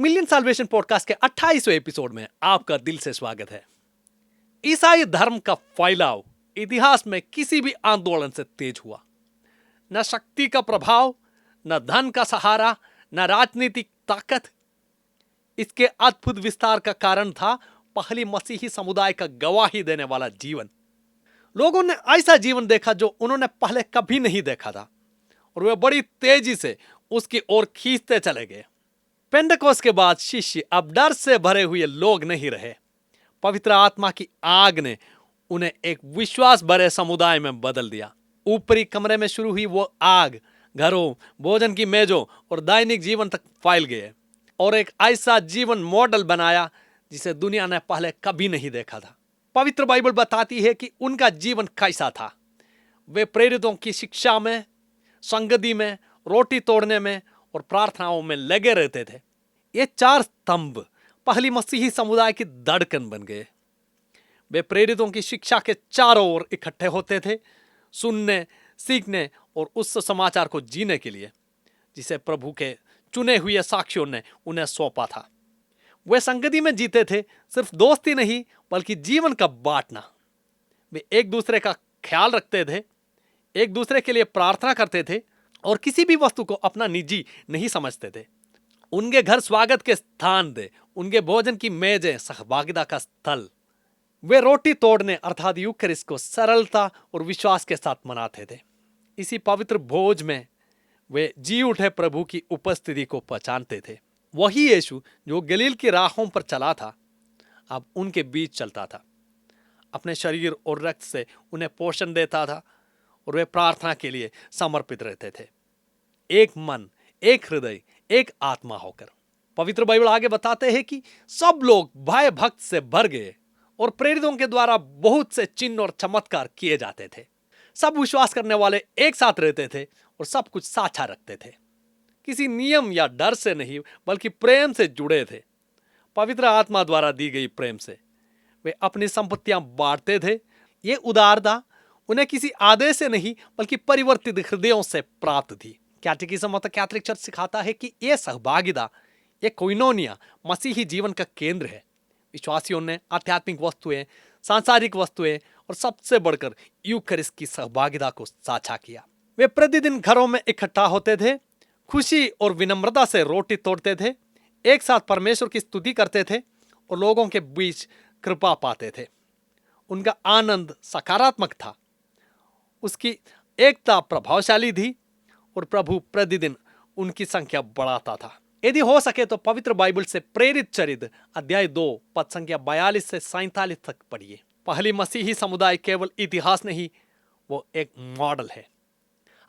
Million solvation podcast के 28वें episode में आपका दिल से स्वागत है। ईसाई धर्म का फैलाव इतिहास में किसी भी आंदोलन से तेज हुआ। न शक्ति का प्रभाव, न धन का सहारा, न राजनीतिक ताकत। इसके अद्भुत विस्तार का कारण था पहली मसीही समुदाय का गवाही देने वाला जीवन। लोगों ने ऐसा जीवन देखा जो उन्होंने पहले कभी नहीं देखा था और वे बड़ी तेजी से उसकी ओर खींचते चले गए। पेंटेकोस्त के बाद शिष्य अब डर से भरे हुए लोग नहीं रहे। पवित्र आत्मा की आग ने उन्हें एक विश्वास भरे समुदाय में बदल दिया। ऊपरी कमरे में शुरू हुई वो आग घरों, भोजन की मेजों और दैनिक जीवन तक फैल गए और एक ऐसा जीवन मॉडल बनाया जिसे दुनिया ने पहले कभी नहीं देखा था। पवित्र बाइबल बताती है कि उनका जीवन कैसा था। वे प्रेरितों की शिक्षा में, संगति में, रोटी तोड़ने में और प्रार्थनाओं में लगे रहते थे। ये चार स्तंभ पहली मसीही समुदाय की धड़कन बन गए। वे प्रेरितों की शिक्षा के चारों ओर इकट्ठे होते थे, सुनने, सीखने और उस समाचार को जीने के लिए जिसे प्रभु के चुने हुए साक्षियों ने उन्हें सौंपा था। वे संगति में जीते थे, सिर्फ दोस्ती नहीं बल्कि जीवन का बांटना। वे एक दूसरे का ख्याल रखते थे, एक दूसरे के लिए प्रार्थना करते थे और किसी भी वस्तु को अपना निजी नहीं समझते थे। उनके घर स्वागत के स्थान थे, उनके भोजन की मेजें सहभागिता का स्थल। वे रोटी तोड़ने अर्थात यूकरिस्ट को सरलता और विश्वास के साथ मनाते थे। इसी पवित्र भोज में वे जी उठे प्रभु की उपस्थिति को पहचानते थे। वही यीशु जो गलील की राहों पर चला था, अब उनके बीच चलता था। अपने शरीर और रक्त से उन्हें पोषण देता था और वे प्रार्थना के लिए समर्पित रहते थे, एक मन, एक हृदय, एक आत्मा होकर। पवित्र बाइबल आगे बताते हैं कि सब लोग भय भक्त से भर गए और प्रेरितों के द्वारा बहुत से चिन्ह और चमत्कार किए जाते थे। सब विश्वास करने वाले एक साथ रहते थे और सब कुछ साझा रखते थे। किसी नियम या डर से नहीं बल्कि प्रेम से जुड़े थे। पवित्र आत्मा द्वारा दी गई प्रेम से वे अपनी संपत्तियां बांटते थे। ये उदारता उन्हें किसी आदेश से नहीं बल्कि परिवर्तित हृदयों से प्राप्त थी। कैटेकिज्म ऑफ द कैथोलिक चर्च सिखाता है कि यह सहभागिता, यह कोइनोनिया मसीही जीवन का केंद्र है। विश्वासियों ने आध्यात्मिक वस्तुएं, सांसारिक वस्तुएं और सबसे बढ़कर यूकरिस्ट की सहभागिता को साझा किया। वे प्रतिदिन घरों में इकट्ठा होते थे, खुशी और विनम्रता से रोटी तोड़ते थे, एक साथ परमेश्वर की स्तुति करते थे और लोगों के बीच कृपा पाते थे। उनका आनंद सकारात्मक था, उसकी एकता प्रभावशाली थी और प्रभु प्रतिदिन उनकी संख्या बढ़ाता था। यदि हो सके तो पवित्र बाइबल से प्रेरित चरित्र अध्याय 2 पद संख्या 42 से 47 तक पढ़िए। पहली मसीही समुदाय केवल इतिहास नहीं, वो एक मॉडल है।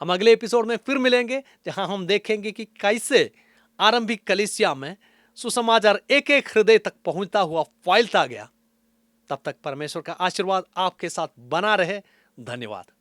हम अगले एपिसोड में फिर मिलेंगे जहां हम देखेंगे कि कैसे आरंभिक कलीसिया में सुसमाचार एक एक हृदय तक पहुंचता हुआ फैलता गया। तब तक परमेश्वर का आशीर्वाद आपके साथ बना रहे। धन्यवाद।